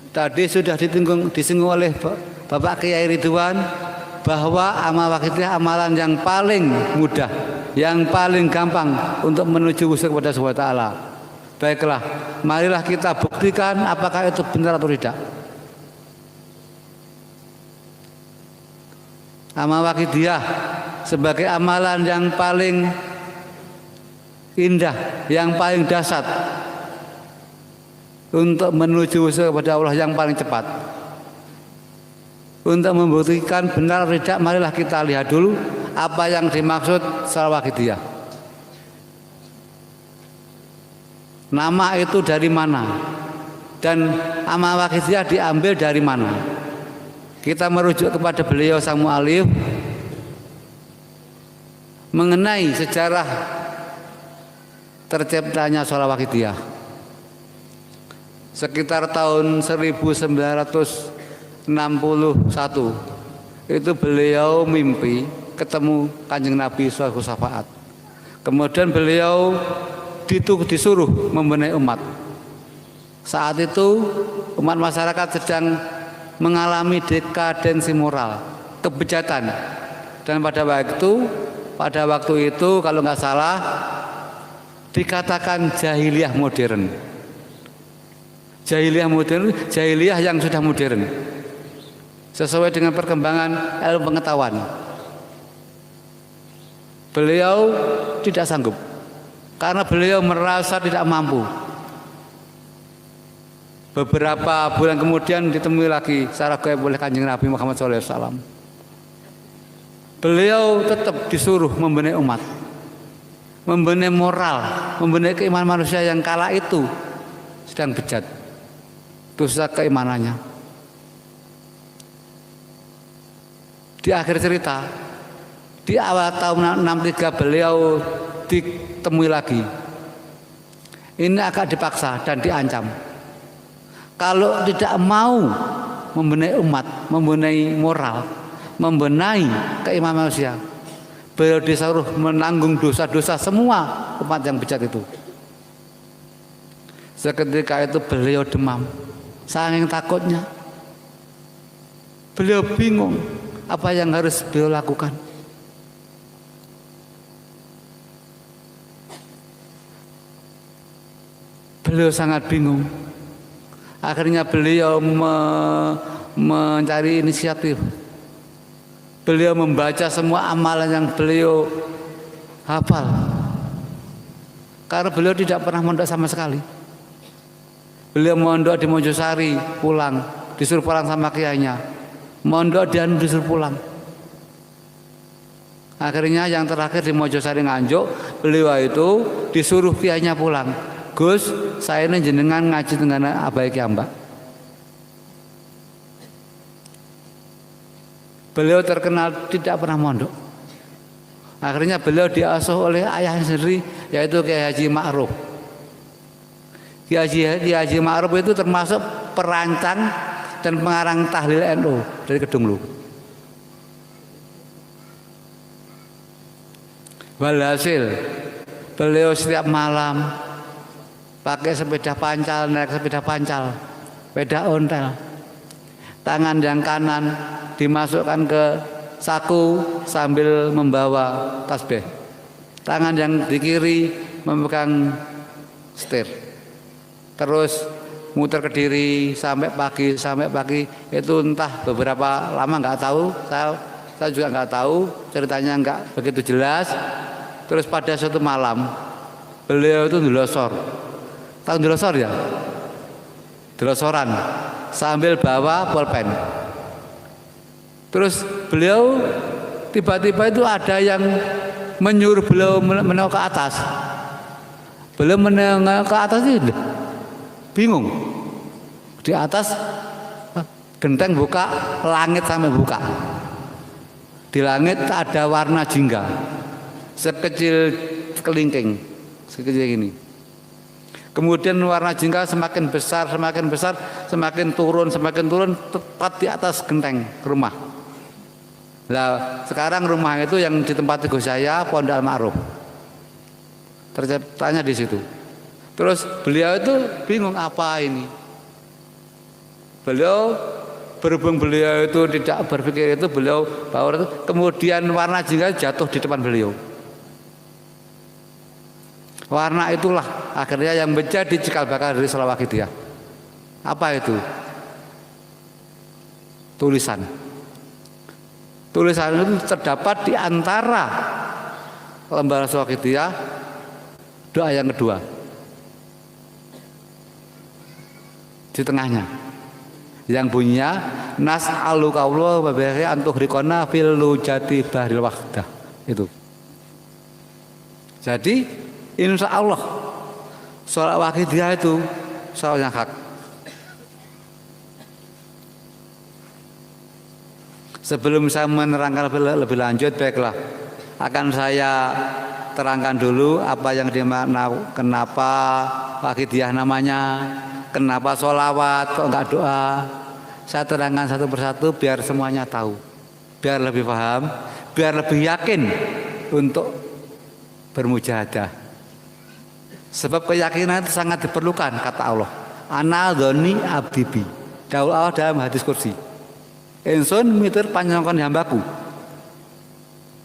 Tadi sudah disinggung oleh Bapak Kiai Ridwan bahwa amal wakidiyah amalan yang paling mudah, yang paling gampang untuk menuju usul kepada Subhanahu wa taala. Baiklah, marilah kita buktikan apakah itu benar atau tidak. Amal wakidiyah sebagai amalan yang paling indah, yang paling dasar untuk menuju usul kepada Allah yang paling cepat. Untuk membuktikan benar atau tidak, marilah kita lihat dulu apa yang dimaksud salat wakidiyah. Nama itu dari mana? Dan amal wakidiyah diambil dari mana? Kita merujuk kepada beliau sang mu'alif mengenai sejarah terciptanya salat wakidiyah. Sekitar tahun 1961 itu beliau mimpi ketemu Kanjeng Nabi Shallallahu Alaihi Wasallam. Kemudian beliau disuruh membenahi umat. Saat itu umat masyarakat sedang mengalami dekadensi moral, kebejatan, dan pada waktu itu kalau nggak salah dikatakan jahiliyah modern. Jahiliyah modern, jahiliyah yang sudah modern, sesuai dengan perkembangan ilmu pengetahuan. Beliau tidak sanggup karena beliau merasa tidak mampu. Beberapa bulan kemudian ditemui lagi secara gaib oleh Kanjeng Nabi Muhammad SAW. Beliau tetap disuruh membenahi umat, membenahi moral, membenahi keimanan manusia yang kala itu sedang bejat dosa keimanannya. Di akhir cerita, di awal tahun 63 beliau ditemui lagi. Ini agak dipaksa dan diancam. Kalau tidak mau membenahi umat, membenahi moral, membenahi keimanan manusia, beliau disuruh menanggung dosa-dosa semua umat yang bejat itu. Seketika itu beliau demam, saking takutnya. Beliau bingung apa yang harus beliau lakukan. Beliau sangat bingung. Akhirnya beliau mencari inisiatif. Beliau membaca semua amalan yang beliau hafal. Karena beliau tidak pernah mondok sama sekali. Beliau mondok di Mojosari, pulang, disuruh pulang sama kiainya. Mondok dan disuruh pulang. Akhirnya yang terakhir di Mojosari Nganjuk, beliau itu disuruh kiainya pulang. Gus, saya ini jenengan ngaji dengan abai kiambak. Beliau terkenal tidak pernah mondok. Akhirnya beliau diasuh oleh ayahnya sendiri, yaitu Kiai Haji Ma'ruf. Kiai Haji Ma'ruf itu termasuk perancang dan pengarang tahlil NU dari Kedunglu. Walhasil beliau setiap malam pakai sepeda pancal, naik sepeda pancal, sepeda ontel. Tangan yang kanan dimasukkan ke saku sambil membawa tasbih. Tangan yang di kiri memegang setir. Terus muter ke diri sampai pagi itu entah beberapa lama nggak tahu. Saya juga nggak tahu, ceritanya nggak begitu jelas. Terus pada suatu malam beliau itu ndelosor. Tahu ndelosor ya? Delosoran sambil bawa pulpen. Terus beliau tiba-tiba itu ada yang menyuruh beliau menengok ke atas. Beliau menengok ke atas itu bingung. Di atas genteng buka, langit sampai buka. Di langit ada warna jingga sekecil kelingking, sekecil ini. Kemudian warna jingga semakin besar, semakin turun, tepat di atas genteng rumah. Nah, sekarang rumah itu yang ditempati Gus saya, Pondok Al-Ma'ruf. Terciptanya di situ. Terus beliau itu bingung apa ini. Beliau berhubung beliau itu tidak berpikir itu, beliau bahwa itu, kemudian warna jingga jatuh di depan beliau. Warna itulah akhirnya yang menjadi cikal bakal dari Shalah Waqidiyah. Apa itu? Tulisan. Tulisan itu terdapat di antara lembar Shalah Waqidiyah, doa yang kedua di tengahnya, yang bunyinya nas'aluka Allah wa bihi an tughriqana fil lujati bahril wahdah. Itu. Jadi insya Allah Shalah Waqidiyah itu shalah yang hak. Sebelum saya menerangkan lebih lanjut, baiklah, akan saya terangkan dulu apa yang dimakna, kenapa Waqidiyah namanya, kenapa sholawat kok enggak doa. Saya terangkan satu persatu biar semuanya tahu, biar lebih paham, biar lebih yakin untuk bermujahadah. Sebab keyakinan itu sangat diperlukan, kata Allah. Ana dzoni abdi bi. Daul Allah dalam hadis kursi. Insun mitur panjangkon hambaku.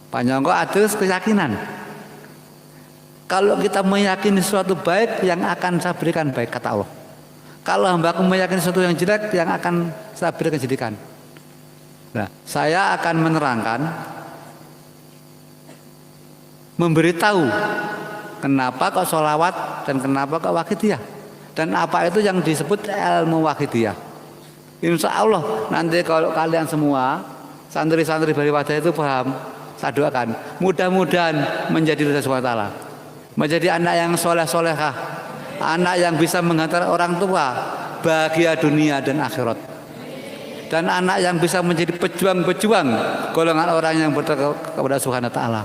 Panjangkon atus keyakinan. Kalau kita meyakini sesuatu baik, yang akan saya berikan baik, kata Allah. Kalau hambaku meyakini sesuatu yang jelek, yang akan saya berikan jadikan. Nah, saya akan menerangkan, memberitahu kenapa kok sholawat dan kenapa kok Waqidiyah, dan apa itu yang disebut ilmu Waqidiyah. Insya Allah nanti kalau kalian semua santri-santri Bali Wadah itu paham, saya doakan mudah-mudahan menjadi ridha subhanahu wa ta'ala, menjadi anak yang soleh-solehah, anak yang bisa menghantar orang tua bahagia dunia dan akhirat, dan anak yang bisa menjadi pejuang-pejuang golongan orang yang bertakwa kepada subhanahu wa ta'ala.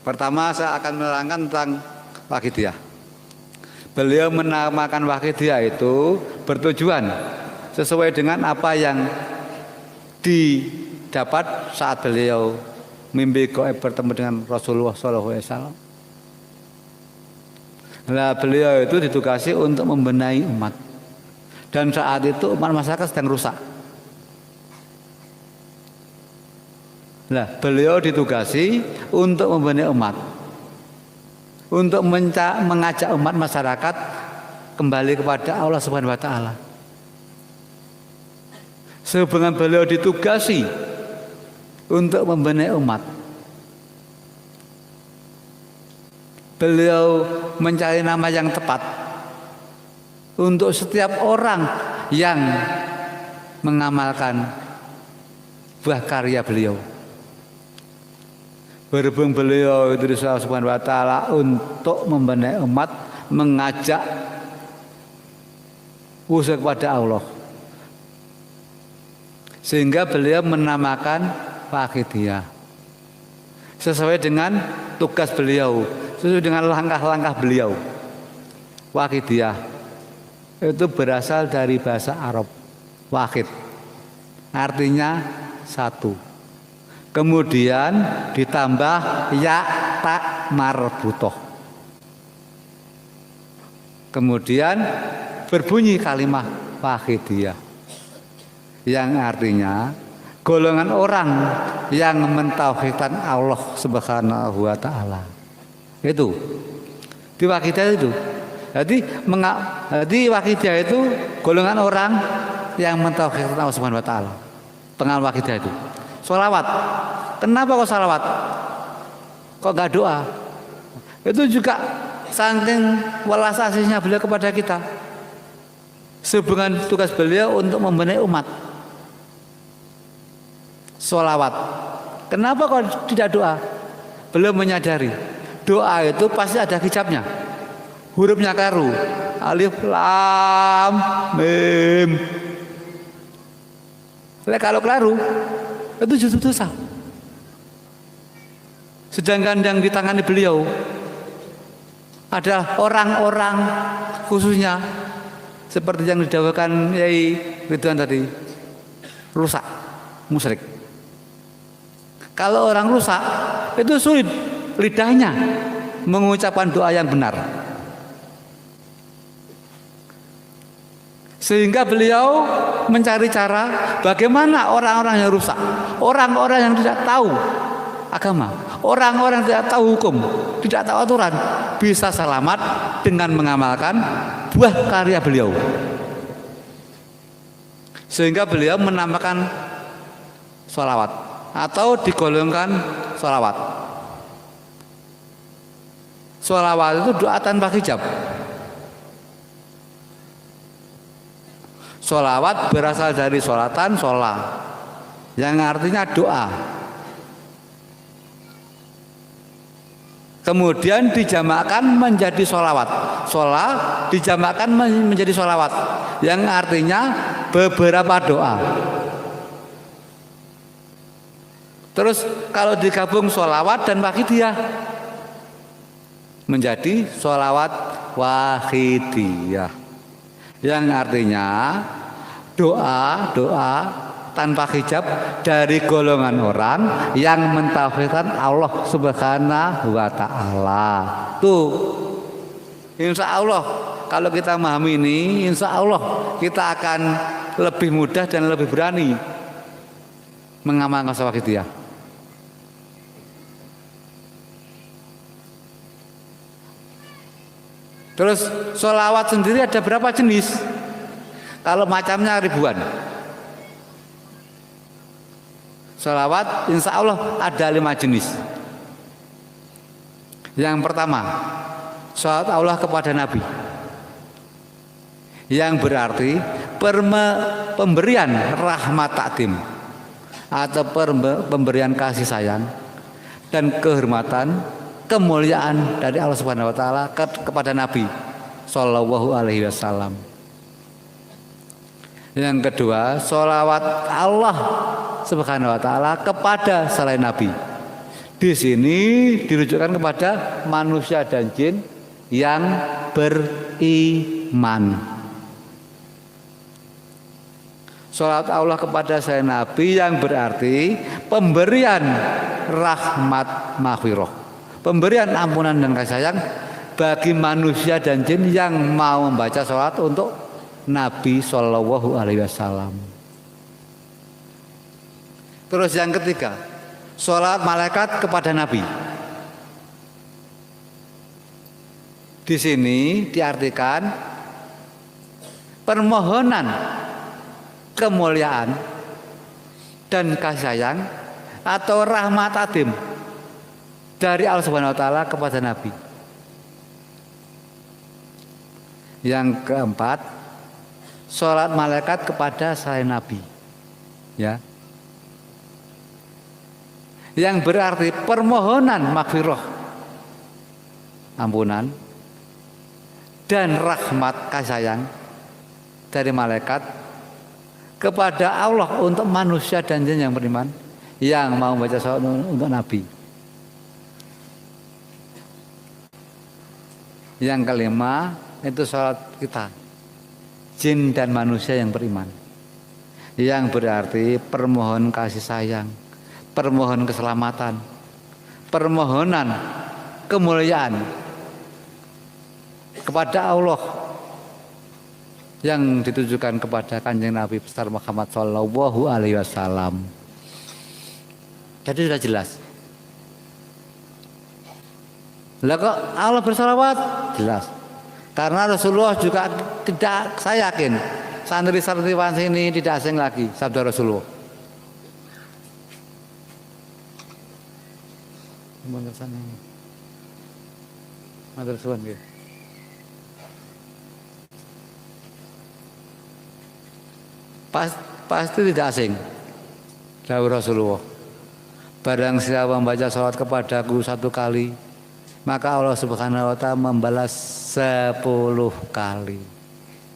Pertama saya akan menerangkan tentang Waqidiyah. Beliau menamakan Waqidiyah itu bertujuan sesuai dengan apa yang didapat saat beliau mimpi gaib bertemu dengan Rasulullah SAW. Nah, beliau itu ditugasi untuk membenahi umat, dan saat itu umat masyarakat sedang rusak. Nah, beliau ditugasi untuk membenahi umat, untuk mengajak umat masyarakat kembali kepada Allah Subhanahu wa ta'ala. Sehubungan beliau ditugasi untuk membenahi umat, beliau mencari nama yang tepat untuk setiap orang yang mengamalkan buah karya beliau. Berhubung beliau itu dari Allah Subhanahu wa ta'ala untuk membenahi umat, mengajak usaha kepada Allah, sehingga beliau menamakan Waqidiyah sesuai dengan tugas beliau, sesuai dengan langkah-langkah beliau. Waqidiyah itu berasal dari bahasa Arab waqid, artinya satu. Kemudian ditambah ya tak marbutoh. Kemudian berbunyi kalimat Waqidiyah, yang artinya golongan orang yang mentauhidkan Allah Subhanahu wa ta'ala. Itu di Waqidiyah itu. Jadi Waqidiyah itu golongan orang yang mentauhidkan Allah Subhanahu wa ta'ala. Pengal Waqidiyah itu. Sholawat. Kenapa kok sholawat? Kok gak doa? Itu juga saking welas asihnya beliau kepada kita, sehubungan tugas beliau untuk membenahi umat. Sholawat. Kenapa kok tidak doa? Beliau menyadari doa itu pasti ada hijabnya, hurufnya keliru, alif lam mim. Kalau keliru itu justru dosa. Sedangkan yang ditangani beliau adalah orang-orang khususnya seperti yang didakwakan Yai Ridwan tadi, rusak, musyrik. Kalau orang rusak itu sulit lidahnya mengucapkan doa yang benar. Sehingga beliau mencari cara bagaimana orang-orang yang rusak, orang-orang yang tidak tahu agama, orang-orang yang tidak tahu hukum, tidak tahu aturan, bisa selamat dengan mengamalkan buah karya beliau. Sehingga beliau menamakan sholawat atau digolongkan sholawat. Sholawat itu doa tanpa hijab. Sholawat berasal dari sholatan, sholat, yang artinya doa. Kemudian dijamakkan menjadi sholawat. Sholat dijamakkan menjadi sholawat, yang artinya beberapa doa. Terus kalau digabung sholawat dan wahidiyah menjadi sholawat wahidiyah, yang artinya doa tanpa hijab dari golongan orang yang mentauhidkan Allah Subhanahu wa taala. Tuh, insya Allah kalau kita memahami ini, insya Allah kita akan lebih mudah dan lebih berani mengamalkan sholat wahidiyah. Terus sholawat sendiri ada berapa jenis? Kalau macamnya ribuan. Sholawat insya Allah ada 5 jenis. Yang pertama, sholawat Allah kepada Nabi, yang berarti pemberian rahmat takdim atau pemberian kasih sayang dan kehormatan, kemuliaan dari Allah Subhanahu wa taala kepada Nabi sallallahu alaihi wasallam. Yang kedua, sholawat Allah Subhanahu wa taala kepada selain Nabi. Di sini dirujukan kepada manusia dan jin yang beriman. Sholawat Allah kepada selain Nabi yang berarti pemberian rahmat maghfirah, pemberian ampunan dan kasih sayang bagi manusia dan jin yang mau membaca sholawat untuk Nabi Shallallahu Alaihi Wasallam. Terus yang ketiga, sholawat malaikat kepada Nabi. Di sini diartikan permohonan kemuliaan dan kasih sayang atau rahmat adim dari Allah Subhanahu wa taala kepada Nabi. Yang keempat, sholat malaikat kepada selain Nabi, ya, yang berarti permohonan maghfirah, ampunan dan rahmat kasih sayang dari malaikat kepada Allah untuk manusia dan jin yang beriman yang mau membaca sholawat untuk Nabi. Yang kelima itu sholawat kita, jin dan manusia yang beriman, yang berarti permohonan kasih sayang, permohonan keselamatan, permohonan kemuliaan kepada Allah yang ditujukan kepada Kanjeng Nabi besar Muhammad Shallallahu Alaihi Wasallam. Jadi sudah jelas. Lah kok Allah bersalawat? Jelas. Karena Rasulullah juga tidak, saya yakin santri-santriwan sini tidak asing lagi sabda Rasulullah. Pasti tidak asing dawuh Rasulullah. Barang siapa membaca sholawat kepadaku 1 kali, maka Allah Subhanahu wa taala membalas 10 kali.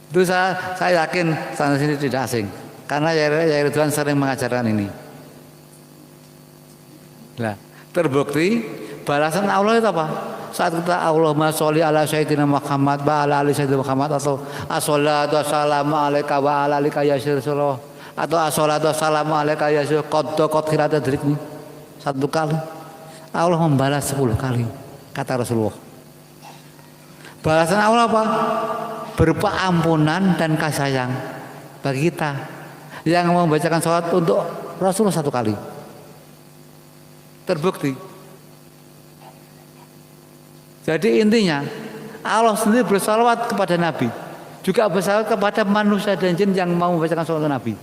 Itu saya yakin sana sini tidak asing, karena Yai Ridwan sering mengajarkan ini. Nah, terbukti balasan Allah itu apa? Saat kita Allahumma sholli ala sayyidina Muhammad wa ala ali sayyidina Muhammad, atau as-sholatu wassalamu alaika wa ala alika ya Rasulullah, atau as-sholatu wassalamu alaika ya qad khirat adrikni, 1 kali Allah membalas 10 kali, kata Rasulullah. Balasan Allah apa? berupa ampunan dan kasih sayang bagi kita yang membacakan sholawat untuk Rasulullah 1 kali. Terbukti. Jadi intinya Allah sendiri bersalawat kepada Nabi, juga bersalawat kepada manusia dan jin yang mau membacakan sholawat Nabi.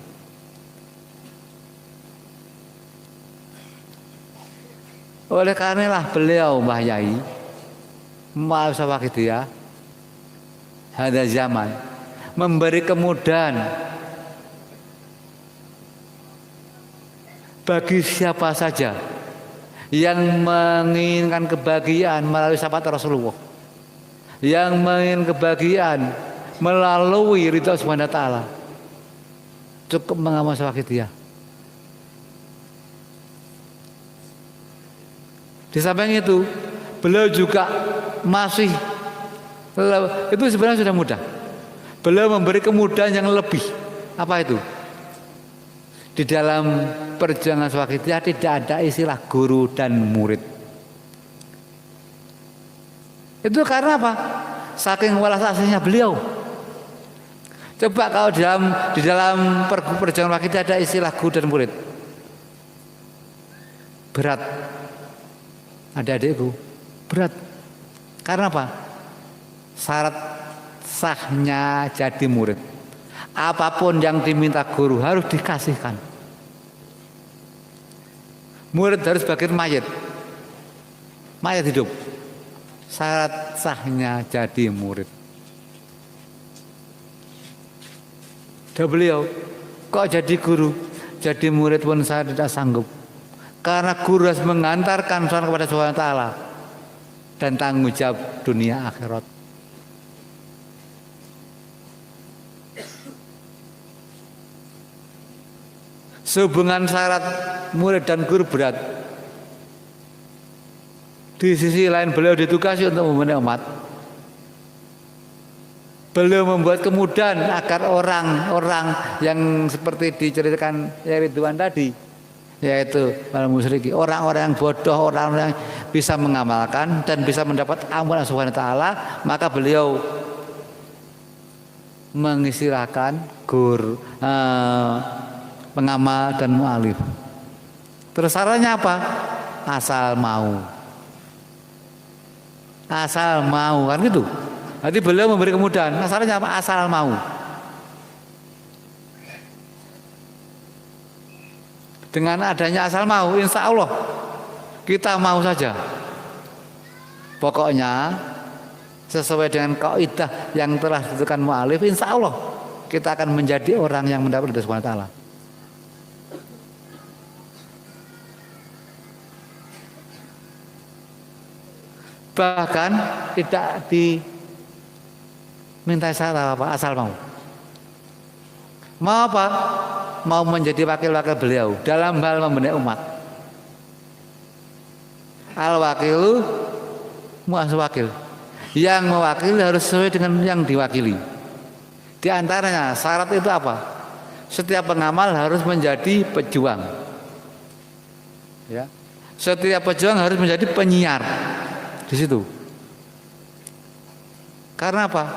Oleh karenalah beliau Mbah Yai Mu'awiyah Waqidiyah hada zaman memberi kemudahan bagi siapa saja yang menginginkan kebahagiaan melalui syafaat Rasulullah, yang menginginkan kebahagiaan melalui ridha Subhanahu wa taala, cukup mengamal Waqidiyah. Di samping itu, beliau juga masih, itu sebenarnya sudah mudah. Beliau memberi kemudahan yang lebih. Apa itu? Di dalam perjuangan Waqidiyah tidak ada istilah guru dan murid. Itu karena apa? Saking welas aslinya beliau. Coba kalau di dalam perjuangan Waqidiyah ada istilah guru dan murid, berat. Adik-adikku, berat. Karena apa? Syarat sahnya jadi murid, apapun yang diminta guru harus dikasihkan. Murid harus bagian mayat hidup. Syarat sahnya jadi murid. Dan beliau, kok jadi guru, jadi murid pun saya tidak sanggup. Karena guru harus mengantarkan seorang kepada Subhanahu wa taala dan tanggung jawab dunia akhirat. Sehubungan syarat murid dan guru berat. Di sisi lain beliau ditugasi untuk membenahi umat. Beliau membuat kemudahan agar orang-orang yang seperti diceritakan Ridwan tadi, yaitu para musyriki, orang-orang yang bodoh, orang-orang yang bisa mengamalkan dan bisa mendapat ampunan Subhanahu wa taala, maka beliau mengistilahkan pengamal dan mu'alif. Terus syaratnya apa? Asal mau. Asal mau, kan gitu. Nanti beliau memberi kemudahan. Syaratnya apa? Asal mau. Dengan adanya asal mau, insya Allah kita mau saja. Pokoknya sesuai dengan kaidah yang telah ditentukan mu'alif, insya Allah kita akan menjadi orang yang mendapat ridha Subhanahu wa taala. Bahkan tidak diminta syarat apa, asal mau. Mau apa? Mau menjadi wakil-wakil beliau dalam hal membenahi umat. Al-wakilu mu'as-wakil. Yang mewakili harus sesuai dengan yang diwakili. Di antaranya syarat itu apa? Setiap pengamal harus menjadi pejuang. Ya. Setiap pejuang harus menjadi penyiar. Di situ. Karena apa?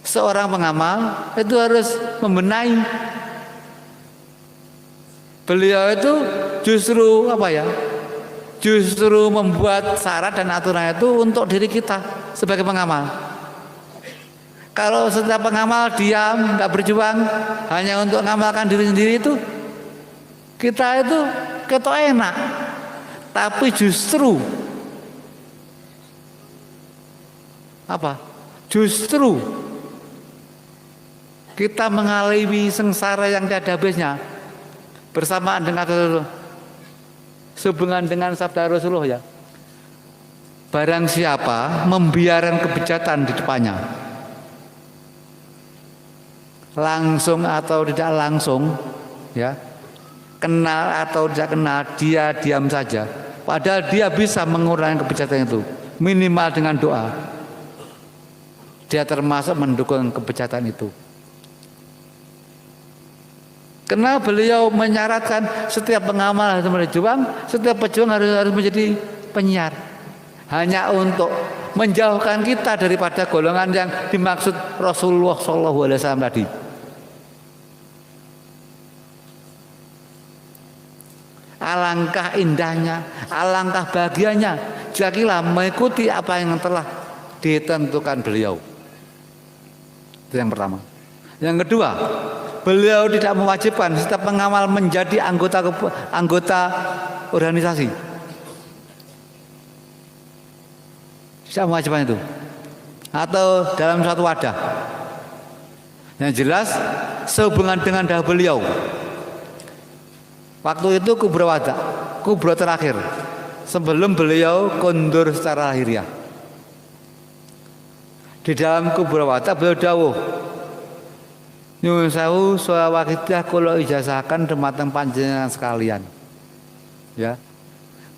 Seorang pengamal itu harus membenahi. Beliau itu justru apa ya? Justru membuat syarat dan aturan itu untuk diri kita sebagai pengamal. Kalau setiap pengamal diam, nggak berjuang, hanya untuk mengamalkan diri sendiri, itu kita itu ketok enak. Tapi justru apa? Justru kita mengalami sengsara yang tiada habisnya bersamaan dengan sehubungan dengan sabda Rasulullah, ya. Barang siapa membiarkan kebejatan di depannya, langsung atau tidak langsung, ya, kenal atau tidak kenal, dia diam saja. Padahal dia bisa mengurangi kebejatan itu, minimal dengan doa. Dia termasuk mendukung kebejatan itu. Karena beliau menyaratkan setiap pengamal harus berjuang, setiap pejuang harus menjadi penyiar. Hanya untuk menjauhkan kita daripada golongan yang dimaksud Rasulullah SAW tadi. Alangkah indahnya, alangkah bahagianya jika kita mengikuti apa yang telah ditentukan beliau. Itu yang pertama. Yang kedua, beliau tidak mewajibkan setiap pengamal menjadi anggota organisasi. Tidak mewajibkan itu. Atau dalam suatu wadah. Yang jelas sehubungan dengan dahulu beliau. Waktu itu kubro terakhir sebelum beliau kondur secara lahiriah. Di dalam kubro wada beliau dawuh, nyuwun sewu sawakitah kula ijazahkan dumateng panjenengan sekalian. Ya.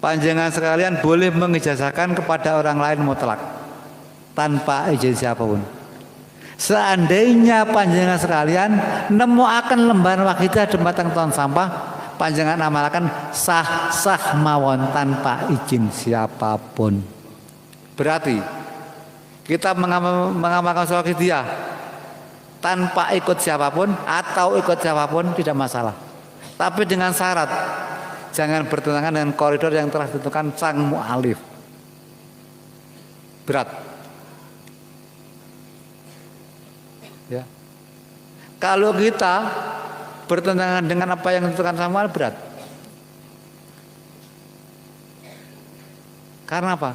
Panjenengan sekalian boleh mengijazahkan kepada orang lain mutlak tanpa izin siapapun. Seandainya panjenengan sekalian nemuaken lembaran wakidah dumateng tong sampah, panjenengan amalakan sah mawon tanpa izin siapapun. Berarti kita mengamalkan sholat dia tanpa ikut siapapun atau ikut siapapun tidak masalah. Tapi dengan syarat jangan bertentangan dengan koridor yang telah ditentukan sang mu'alif. Berat. Ya. Kalau kita bertentangan dengan apa yang ditentukan sang mu'alif, berat. Karena apa?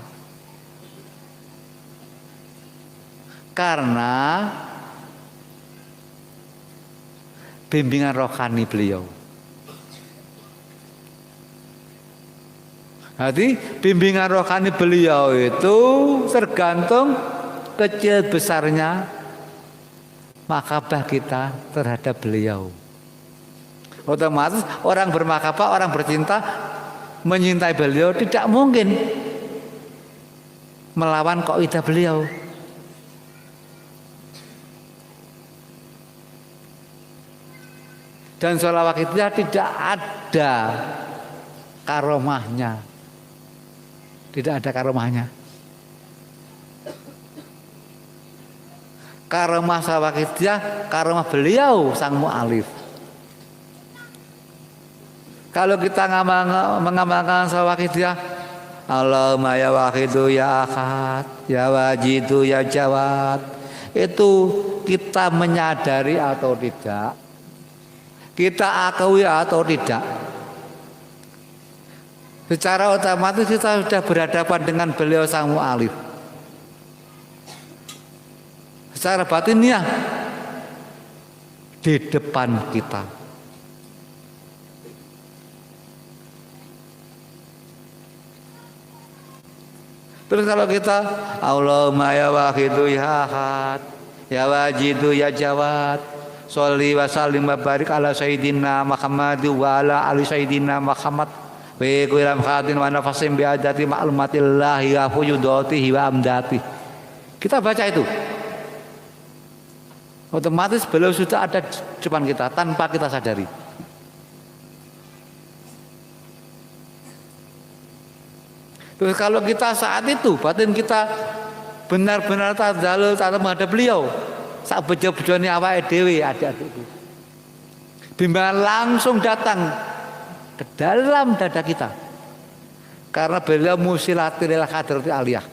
Karena bimbingan rohani beliau. Jadi bimbingan rohani beliau itu tergantung kecil besarnya makabah kita terhadap beliau. Otomatis orang bermakabah, orang bercinta, menyintai beliau tidak mungkin melawan kaidah beliau. Dan sholawat kita tidak ada karomahnya. Tidak ada karomahnya. Karomah sholawat kita, karomah beliau sang mu'alif. Kalau kita mengamalkan sholawat kita, Allahumma ya wahidu ya ahad, ya wajidu ya jawad, itu kita menyadari atau tidak, kita akui atau tidak, secara otomatis kita sudah berhadapan dengan beliau sang mu'alif. Secara batinnya di depan kita. Terus kalau kita Allahumma ya wahidu ya ahad, ya wajidu ya jawad, sholli wa sallim wa barik ala sayyidina Muhammad wa ala ali sayyidina Muhammad wa kuilam khatin wa nafasim biadati ma'lumatillahi wa fuyudatihi wa amdati. Kita baca itu, otomatis beliau sudah ada di depan kita tanpa kita sadari. Terus kalau kita saat itu batin kita benar-benar tadzalul taala menghadap beliau, sak bejo-bejone awake dhewe adik-adikku, bimbingan langsung datang ke dalam dada kita karena beliau musilatil hadratil aliyah.